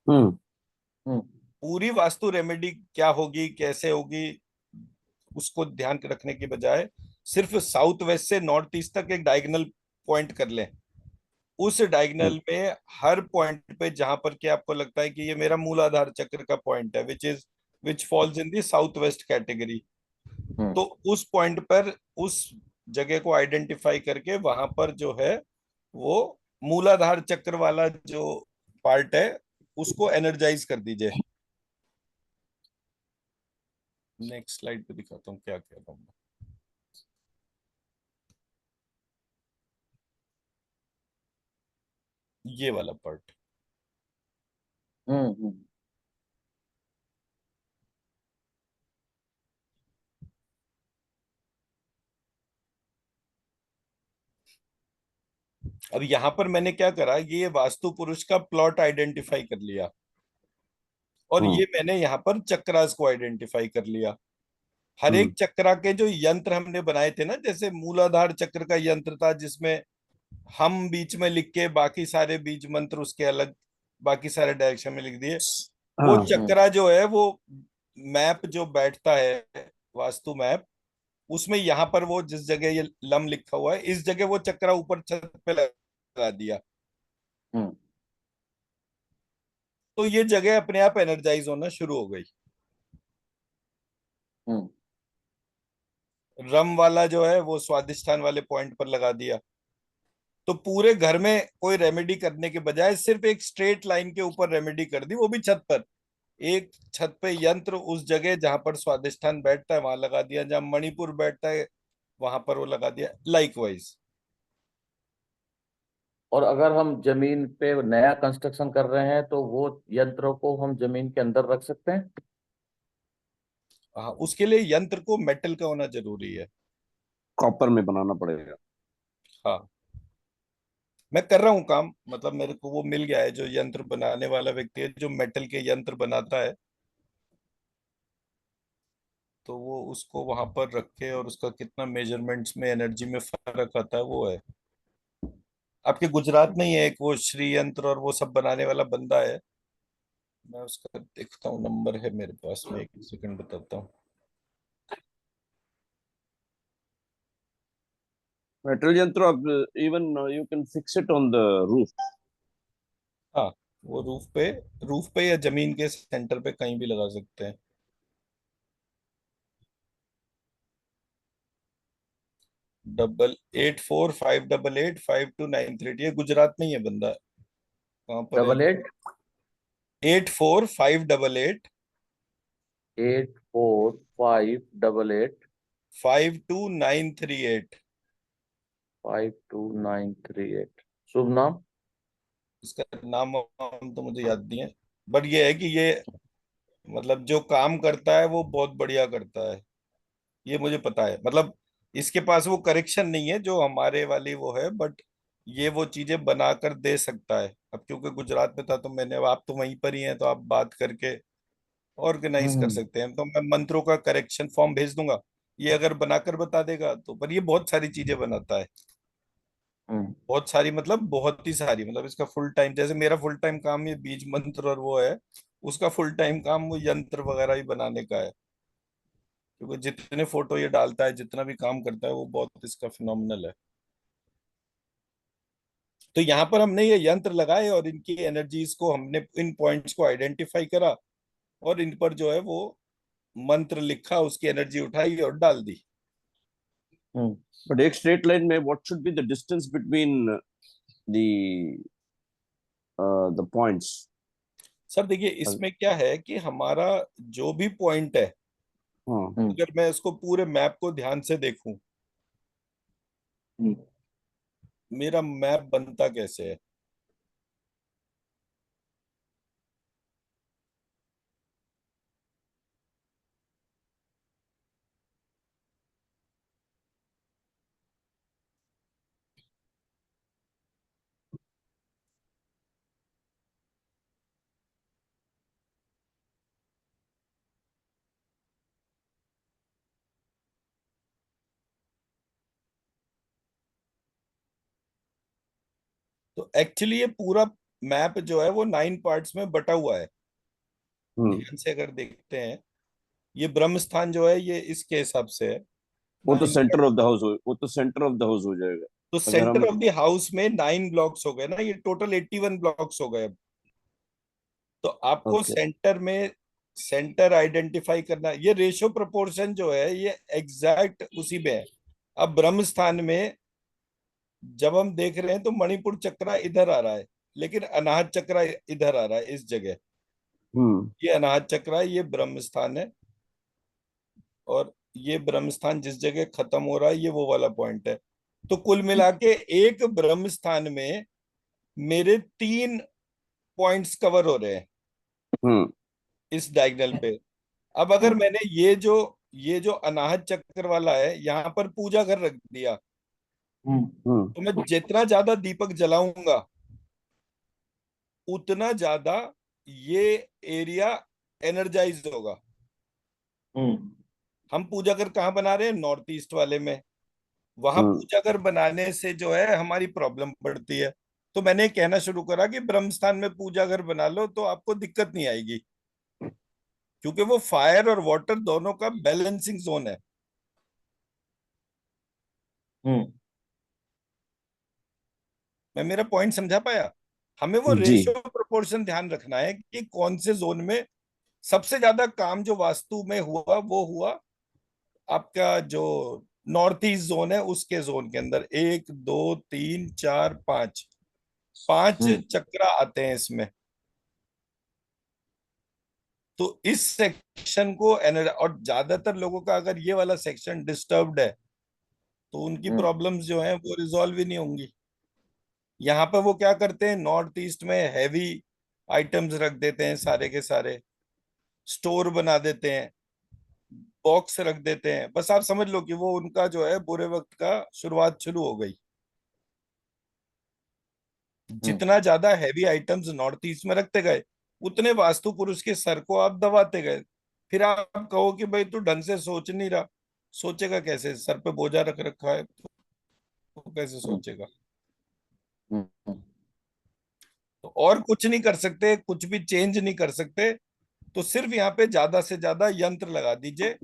हम्म। हम्म। पूरी वास्तु रेमेडी क्या होगी, कैसे होगी, उसको ध्यान रखने के बजाय सिर्फ साउथ वेस्ट से नॉर्थ ईस्ट तक एक डायगोनल पॉइंट कर लें। उस हम्म। डायगोनल में हर पॉइंट पे जहां पर कि आपको लगता है कि ये मेरा मूलाधार चक्र का पॉइंट है, which falls in the south west category, hmm. तो उस पॉइंट पर उस जगह को आइडेंटिफाई करके वहां पर जो है वो मूलाधार चक्र वाला जो पार्ट है उसको एनर्जाइज कर दीजिए। नेक्स्ट स्लाइड पे दिखाता हूँ क्या कह रहा हूँ। ये वाला पार्ट। हम्म। हम्म। अब यहाँ पर मैंने क्या करा, ये वास्तु पुरुष का प्लॉट आइडेंटिफाई कर लिया, और हम्म। ये मैंने यहाँ पर चक्रास को आइडेंटिफाई कर लिया। हर हम्म। एक चक्रा के जो यंत्र हमने बनाए थे ना, जैसे मूलाधार चक्र का यंत्र था जिसमें हम बीच में लिख के बाकी सारे बीज मंत्र उसके अलग बाकी सारे डायरेक्शन में लिख दिए। वो हाँ। हम्म। चक्रा जो है वो मैप जो बैठता है, वास्तु मैप, उसमें यहाँ पर वो जिस जगह ये लम लिखा हुआ है इस जगह वो चक्रा ऊपर छत पे लगा दिया, हम्म। तो ये जगह अपने आप एनर्जाइज होना शुरू हो गई। हम्म। रम वाला जो है वो स्वादिष्ठान वाले पॉइंट पर लगा दिया। तो पूरे घर में कोई रेमेडी करने के बजाय सिर्फ एक स्ट्रेट लाइन के ऊपर रेमेडी कर दी, वो भी छत पर। एक छत पे यंत्र उस जगह जहां पर स्वादिष्ठान बैठता है वहां लगा दिया, जहां मणिपुर बैठता है वहां पर वो लगा दिया, लाइकवाइज। और अगर हम जमीन पे नया कंस्ट्रक्शन कर रहे हैं तो वो यंत्रों को हम जमीन के अंदर रख सकते हैं? हाँ, उसके लिए यंत्र को मेटल का होना जरूरी है। कॉपर में बनाना पड़ेगा। हाँ, मैं कर रहा हूँ काम, मतलब मेरे को वो मिल गया है जो यंत्र बनाने वाला व्यक्ति है जो मेटल के यंत्र बनाता है, तो वो उसको वहां पर रखे और उसका कितना मेजरमेंट्स में एनर्जी में फर्क आता है वो है। आपके गुजरात में ही है एक वो श्री यंत्र और वो सब बनाने वाला बंदा है। मैं उसका देखता हूँ, नंबर है मेरे पास में, एक सेकंड बताता हूँ। मेटल यंत्र अब even you can fix it on the roof. हाँ, वो रूफ पे या जमीन के सेंटर पे कहीं भी लगा सकते हैं। डबल 8458885293, ये गुजरात में ही है बंदा। कहाँ पर है? 88। 845888 845888 52938। 52938। शुभ नाम? इसका नाम वाम तो मुझे याद नहीं है, बट ये है कि ये मतलब जो काम करता है वो बहुत बढ़िया करता है, ये मुझे पता है। मतलब इसके पास वो करेक्शन नहीं है जो हमारे वाली वो है, बट ये वो चीजें बनाकर दे सकता है। अब क्योंकि गुजरात में था तो मैंने, अब आप तो वहीं पर ही हैं तो आप बात करके ऑर्गेनाइज कर हम्म। सकते हैं, तो मैं मंत्रों का करेक्शन फॉर्म भेज दूंगा, ये अगर बनाकर बता देगा तो। पर ये बहुत सारी चीजें बनाता है, हम्म। बहुत सारी, मतलब बहुत ही सारी, मतलब इसका फुल टाइम, जैसे मेरा फुल टाइम काम ये बीज मंत्र और वो है, उसका फुल टाइम काम वो यंत्र वगैरह ही बनाने का है। क्योंकि जितने फोटो ये डालता है, जितना भी काम करता है वो बहुत इसका फिनोमिनल है। तो यहाँ पर हमने ये यंत्र लगाए और इनकी एनर्जीज को हमने, इन पॉइंट्स को आइडेंटिफाई करा, और इन पर जो है वो मंत्र लिखा, उसकी एनर्जी उठाई और डाल दी। हम्म। बट एक स्ट्रेट लाइन में what should be the distance between the the points? Sir देखिए, इसमें क्या है कि हमारा जो भी पॉइंट है, हाँ। हम्म। अगर मैं इसको पूरे मैप को ध्यान से देखूं, हम्म। मेरा मैप बनता कैसे है। तो एक्चुअली ये पूरा मैप जो है वो 9 पार्ट्स में बटा हुआ है। हम्म। ध्यान से अगर देखते हैं, ये ब्रह्म स्थान जो है ये इसके हिसाब से है, वो तो 9 centre part. Of the house हो, वो तो सेंटर ऑफ द हाउस हो जाएगा। तो अगर सेंटर हम ऑफ द हाउस में 9 ब्लॉक्स हो गए ना, ये टोटल 81 ब्लॉक्स हो गए अब। तो आपको ओके। सेंटर में सेंटर आइडेंटिफाई करना, ये रेशो प्रोपोर्शन जो है ये एग्जैक्ट उसी में है। अब ब्रह्म स्थान में जब हम देख रहे हैं तो मणिपुर चक्रा इधर आ रहा है, लेकिन अनाहत चक्रा इधर आ रहा है इस जगह। हम्म। ये अनाहत चक्रा है, ये ब्रह्म स्थान है, और ये ब्रह्म स्थान जिस जगह खत्म हो रहा है ये वो वाला पॉइंट है। तो कुल मिला के एक ब्रह्म स्थान में मेरे 3 पॉइंट्स कवर हो रहे हैं हम्म। इस डायगोनल पे। अब अगर मैंने ये जो अनाहत चक्र वाला है यहाँ पर पूजा घर रख दिया, हम्म। तो मैं जितना ज्यादा दीपक जलाऊंगा उतना ज्यादा ये एरिया एनर्जाइज होगा। हम पूजा घर कहाँ बना रहे हैं? नॉर्थ ईस्ट वाले में। वहां हम्म। पूजा घर बनाने से जो है हमारी प्रॉब्लम बढ़ती है। तो मैंने कहना शुरू करा कि ब्रह्म स्थान में पूजा घर बना लो तो आपको दिक्कत नहीं आएगी, क्योंकि वो फायर और वाटर दोनों का बैलेंसिंग जोन है। हम्म। मैं मेरा पॉइंट समझा पाया? हमें वो जी। रेशियो प्रोपोर्शन ध्यान रखना है कि कौन से जोन में सबसे ज्यादा काम जो वास्तु में हुआ वो हुआ आपका जो नॉर्थ ईस्ट जोन है उसके जोन के अंदर। 1 2 3 4 5 5 हम्म। चक्र आते हैं इसमें। तो इस सेक्शन को और ज्यादातर लोगों का अगर ये वाला सेक्शन डिस्टर्ब्ड है तो उनकी हम्म। प्रॉब्लम्स जो हैं वो रिजॉल्व ही नहीं होंगी। यहाँ पे वो क्या करते हैं, नॉर्थ ईस्ट में हैवी आइटम्स रख देते हैं, सारे के सारे स्टोर बना देते हैं, बॉक्स रख देते हैं। बस आप समझ लो कि वो उनका जो है बुरे वक्त का शुरुआत शुरू हो गई। हम्म। जितना ज्यादा हैवी आइटम्स नॉर्थ ईस्ट में रखते गए उतने वास्तु पुरुष के सर को आप दबाते गए। फिर आप कहो कि भाई तू ढंग से सोच नहीं रहा। सोचेगा कैसे? सर पे बोझा रख रखा है तो कैसे हम्म। सोचेगा? हम्म। तो और कुछ नहीं कर सकते, कुछ भी चेंज नहीं कर सकते। तो सिर्फ यहाँ पे ज्यादा से ज्यादा यंत्र लगा दीजिए।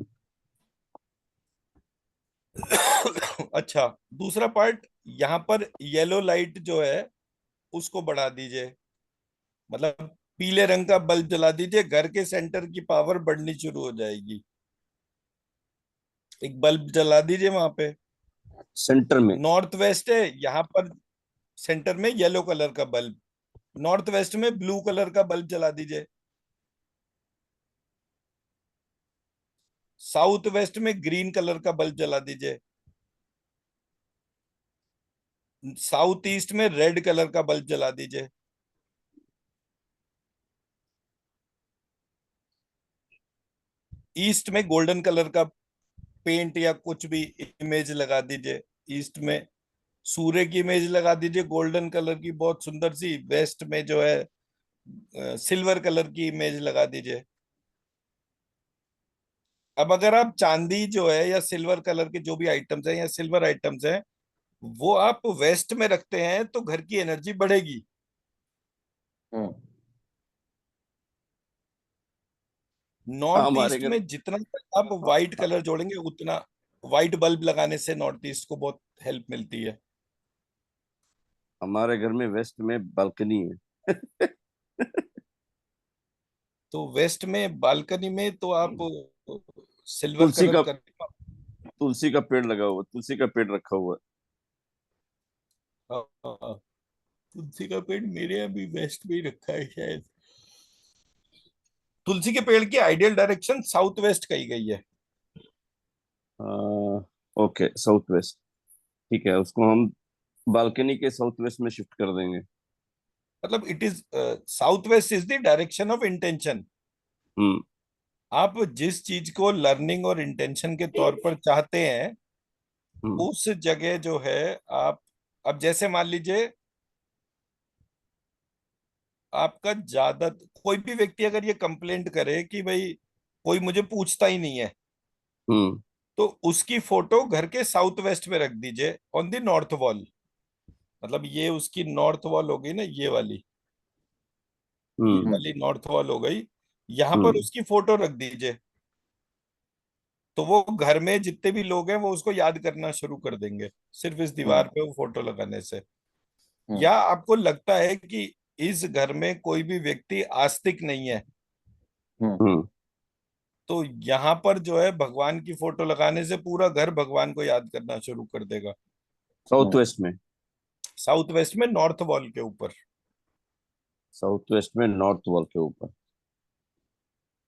अच्छा, दूसरा पार्ट, यहाँ पर येलो लाइट जो है उसको बढ़ा दीजिए। मतलब पीले रंग का बल्ब जला दीजिए, घर के सेंटर की पावर बढ़नी शुरू हो जाएगी। एक बल्ब जला दीजिए वहां पे। सेंटर में। नॉर्थ वेस्ट है यहाँ पर, सेंटर में येलो कलर का बल्ब। नॉर्थ वेस्ट में ब्लू कलर का बल्ब जला दीजिए। साउथ वेस्ट में ग्रीन कलर का बल्ब जला दीजिए। साउथ ईस्ट में रेड कलर का बल्ब जला दीजिए। ईस्ट में गोल्डन कलर का पेंट या कुछ भी इमेज लगा दीजिए। ईस्ट में सूर्य की इमेज लगा दीजिए गोल्डन कलर की, बहुत सुंदर सी। वेस्ट में जो है सिल्वर कलर की इमेज लगा दीजिए। अब अगर आप चांदी जो है या सिल्वर कलर के जो भी आइटम्स हैं या सिल्वर आइटम्स हैं वो आप वेस्ट में रखते हैं तो घर की एनर्जी बढ़ेगी। हम्म। हाँ, नॉर्थ हमारे ईस्ट घर में जितना आप व्हाइट कलर जोड़ेंगे उतना, व्हाइट बल्ब लगाने से नॉर्थ ईस्ट को बहुत हेल्प मिलती है। हमारे घर में वेस्ट में बालकनी है। तो वेस्ट में बालकनी में तो आप सिल्वर तुलसी कलर का कर। तुलसी का पेड़ लगा हुआ, तुलसी का पेड़ रखा हुआ है। हाँ, हाँ, तुलसी का पेड़ मेरे यहाँ भी वेस्ट में ही रखा है शायद। तुलसी के पेड़ की आइडियल डायरेक्शन साउथ वेस्ट कही गई है। Okay, south west. ठीक है, उसको हम बालकनी के साउथ वेस्ट में शिफ्ट कर देंगे। मतलब it is south west is the direction of intention. Hmm. आप जिस चीज को लर्निंग और इंटेंशन के तौर पर चाहते हैं हम्म। उस जगह जो है आप, अब जैसे मान लीजिए आपका ज्यादा, कोई भी व्यक्ति अगर ये कंप्लेंट करे कि भाई कोई मुझे पूछता ही नहीं है, हम्म। तो उसकी फोटो घर के साउथ वेस्ट में रख दीजिए ऑन द नॉर्थ वॉल। मतलब ये उसकी नॉर्थ वॉल होगी ना, ये वाली। ये हम्म वाली नॉर्थ वॉल हो गई, यहाँ पर हम्म उसकी फोटो रख दीजिए। तो वो घर में जितने भी लोग हैं वो उसको याद करना शुरू कर देंगे, सिर्फ इस दीवार पे वो फोटो लगाने से। या आपको लगता है कि इस घर में कोई भी व्यक्ति आस्तिक नहीं है, हम्म तो यहाँ पर जो है भगवान की फोटो लगाने से पूरा घर भगवान को याद करना शुरू कर देगा। साउथ वेस्ट में। साउथ वेस्ट में नॉर्थ वॉल के ऊपर। साउथ वेस्ट में नॉर्थ वॉल के ऊपर।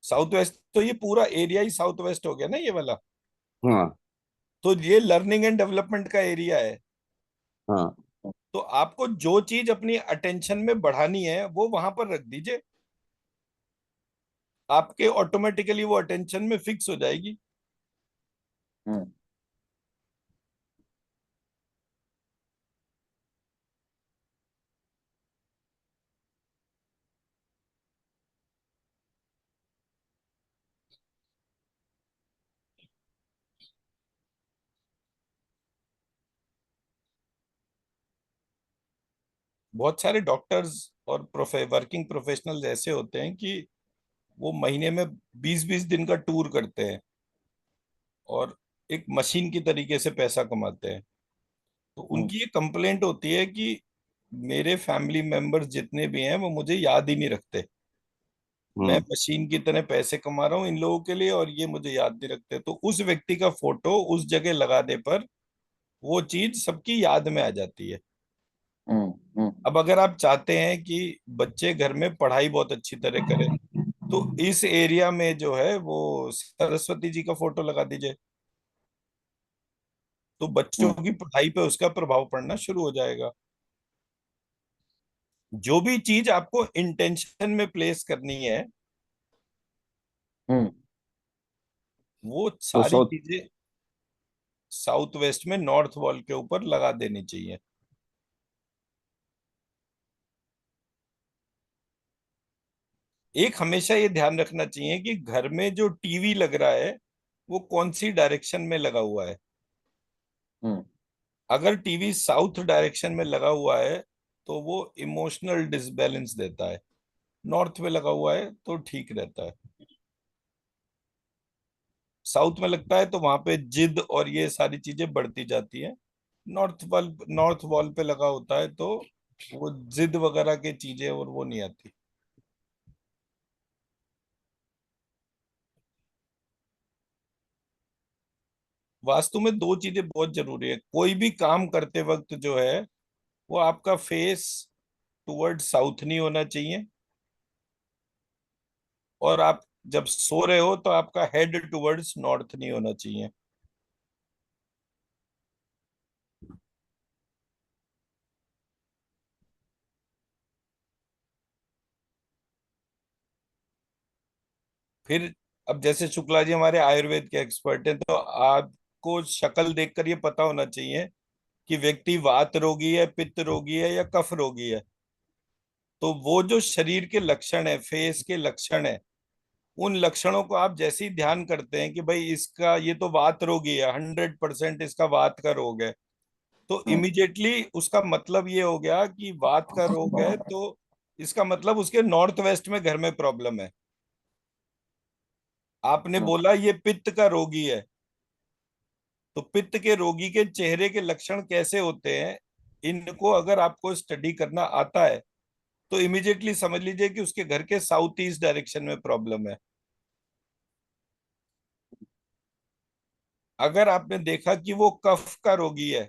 साउथ वेस्ट तो ये पूरा एरिया ही साउथ वेस्ट हो गया ना ये वाला। हाँ तो ये लर्निंग एंड डेवलपमेंट का एरिया है। हाँ। तो आपको जो चीज अपनी अटेंशन में बढ़ानी है वो वहां पर रख दीजिए, आपके ऑटोमेटिकली वो अटेंशन में फिक्स हो जाएगी। बहुत सारे डॉक्टर्स और वर्किंग प्रोफेशनल्स ऐसे होते हैं कि वो महीने में 20-20 दिन का टूर करते हैं और एक मशीन की तरीके से पैसा कमाते हैं। तो उनकी ये कंप्लेंट होती है कि मेरे फैमिली मेंबर्स जितने भी हैं वो मुझे याद ही नहीं रखते। मैं हम्म मशीन की तरह पैसे कमा रहा हूँ इन लोगों के लिए और ये मुझे याद नहीं रखते। तो उस व्यक्ति का फोटो उस जगह लगाने पर वो चीज सबकी याद में आ जाती है। अब अगर आप चाहते हैं कि बच्चे घर में पढ़ाई बहुत अच्छी तरह करें, तो इस एरिया में जो है वो सरस्वती जी का फोटो लगा दीजिए, तो बच्चों की पढ़ाई पे उसका प्रभाव पड़ना शुरू हो जाएगा। जो भी चीज आपको इंटेंशन में प्लेस करनी है वो तो सारी साउथ चीजें साउथ वेस्ट में नॉर्थ वॉल के ऊपर लगा देनी चाहिए। एक हमेशा ये ध्यान रखना चाहिए कि घर में जो टीवी लग रहा है वो कौन सी डायरेक्शन में लगा हुआ है। अगर टीवी साउथ डायरेक्शन में लगा हुआ है तो वो इमोशनल डिसबैलेंस देता है, नॉर्थ में लगा हुआ है तो ठीक रहता है। साउथ में लगता है तो वहां पे जिद और ये सारी चीजें बढ़ती जाती है। नॉर्थ वॉल पे लगा होता है तो वो जिद वगैरह की चीजें और वो नहीं आती। वास्तु में दो चीजें बहुत जरूरी है, कोई भी काम करते वक्त जो है वो आपका फेस टुवर्ड साउथ नहीं होना चाहिए, और आप जब सो रहे हो तो आपका हेड टुवर्ड्स नॉर्थ नहीं होना चाहिए। फिर अब जैसे शुक्ला जी हमारे आयुर्वेद के एक्सपर्ट हैं, तो आपको शक्ल देखकर ये पता होना चाहिए कि व्यक्ति वात रोगी है, पित्त रोगी है या कफ रोगी है। तो वो जो शरीर के लक्षण है, फेस के लक्षण है, उन लक्षणों को आप जैसे ही ध्यान करते हैं कि भाई इसका ये तो वात रोगी है, 100% इसका वात का रोग है, तो इमिडिएटली उसका मतलब ये हो गया कि वात का रोग है, तो इसका मतलब उसके नॉर्थ वेस्ट में घर में प्रॉब्लम है। आपने बोला ये पित्त का रोगी है, तो पित्त के रोगी के चेहरे के लक्षण कैसे होते हैं, इनको अगर आपको स्टडी करना आता है तो इमिडिएटली समझ लीजिए कि उसके घर के साउथ ईस्ट डायरेक्शन में प्रॉब्लम है। अगर आपने देखा कि वो कफ का रोगी है,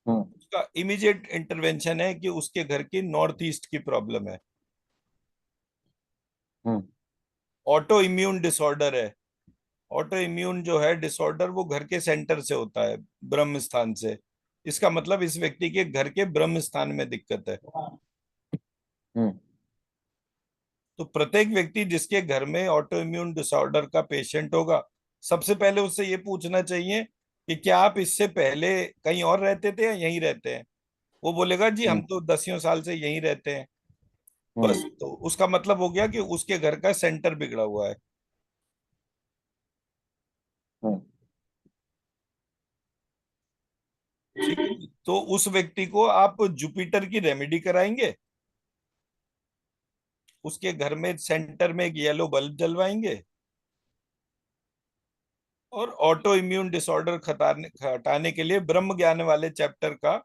उसका इमीडिएट इंटरवेंशन है कि उसके घर की नॉर्थ ईस्ट की प्रॉब्लम है। ऑटो इम्यून डिसऑर्डर है, ऑटो इम्यून जो है डिसऑर्डर वो घर के सेंटर से होता है, ब्रह्म स्थान से। इसका मतलब इस व्यक्ति के घर के ब्रह्म स्थान में दिक्कत है। तो प्रत्येक व्यक्ति जिसके घर में ऑटो इम्यून डिसऑर्डर का पेशेंट होगा, सबसे पहले उससे ये पूछना चाहिए कि क्या आप इससे पहले कहीं और रहते थे या यहीं रहते हैं। वो बोलेगा जी हम तो दसियों साल से यहीं रहते हैं। बस, तो उसका मतलब हो गया कि उसके घर का सेंटर बिगड़ा हुआ है। ठीक है, तो उस व्यक्ति को आप जुपिटर की रेमेडी कराएंगे, उसके घर में सेंटर में एक येलो बल्ब जलवाएंगे और ऑटो इम्यून डिसऑर्डर हटाने के लिए ब्रह्म ज्ञान वाले चैप्टर का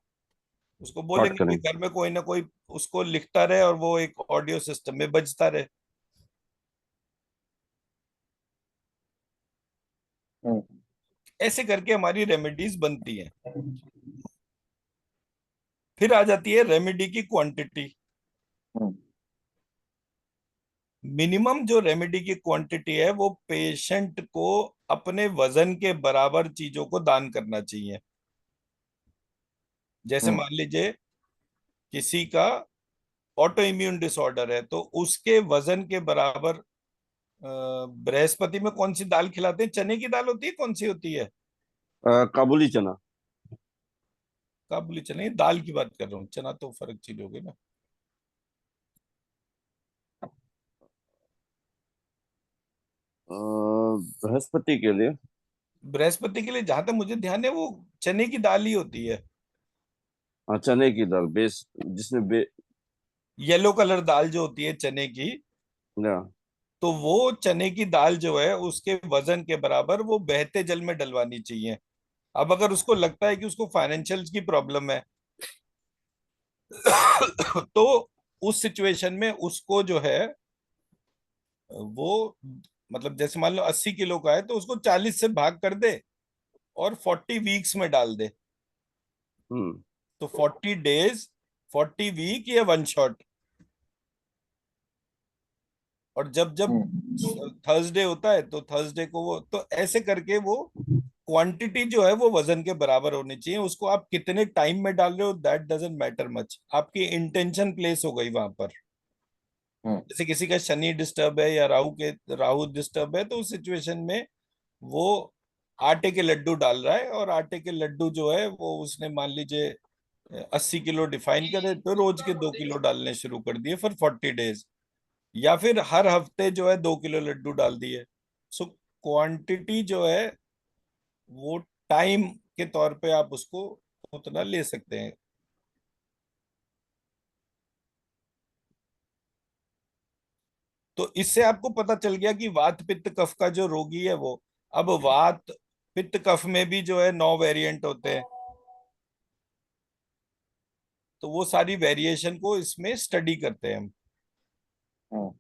उसको पाठ बोलेंगे कि करें। घर में कोई ना कोई उसको लिखता रहे और वो एक ऑडियो सिस्टम में बजता रहे। हम्म, ऐसे करके हमारी रेमेडीज बनती हैं। फिर आ जाती है रेमेडी की क्वांटिटी। हम्म, मिनिमम जो रेमेडी की क्वांटिटी है वो पेशेंट को अपने वजन के बराबर चीजों को दान करना चाहिए। जैसे हम्म, मान लीजिए किसी का ऑटो इम्यून डिसऑर्डर है तो उसके वजन के बराबर बृहस्पति में कौन सी दाल खिलाते हैं? चने की दाल होती है, कौन सी होती है? काबुली चना। काबुली चने, दाल की बात कर रहा हूँ, चना तो फर्क चीज हो गई ना। अ, बृहस्पति के लिए। बृहस्पति के लिए जहां तक मुझे ध्यान है वो चने की दाल ही होती है। हाँ, चने की दाल बेस, जिसमें येलो कलर दाल जो होती है चने की, या। तो वो चने की दाल जो है उसके वजन के बराबर वो बहते जल में डलवानी चाहिए। अब अगर उसको लगता है कि उसको फाइनेंशियल की प्रॉब्लम है तो उस सिचुएशन में उसको जो है वो मतलब जैसे मान लो 80 किलो का है तो उसको 40 से भाग कर दे और 40 वीक्स में डाल दे। हम्म। तो 40 डेज, 40 वीक, या वन शॉट। और जब जब हम्म, थर्सडे होता है तो थर्सडे को वो, तो ऐसे करके वो क्वांटिटी जो है वो वजन के बराबर होनी चाहिए। उसको आप कितने टाइम में डाल रहे हो दैट डजंट मैटर मच, आपकी इंटेंशन प्लेस हो गई वहां पर। हम्म, जैसे किसी का शनि डिस्टर्ब है या राहु डिस्टर्ब है तो उस सिचुएशन में वो आटे के लड्डू डाल रहा है और आटे के लड्डू जो है वो उसने मान लीजिए 80 किलो डिफाइन करे तो रोज के 2 किलो डालने शुरू कर दिए फॉर 40 डेज, या फिर हर हफ्ते जो है 2 किलो लड्डू डाल दिए। सो क्वांटिटी जो है वो टाइम के तौर पे आप उसको उतना ले सकते हैं। तो इससे आपको पता चल गया कि वात पित्त कफ का जो रोगी है वो, अब वात पित्त कफ में भी जो है 9 वेरिएंट होते हैं। तो वो सारी वेरिएशन को इसमें स्टडी करते हैं हम। हम्म।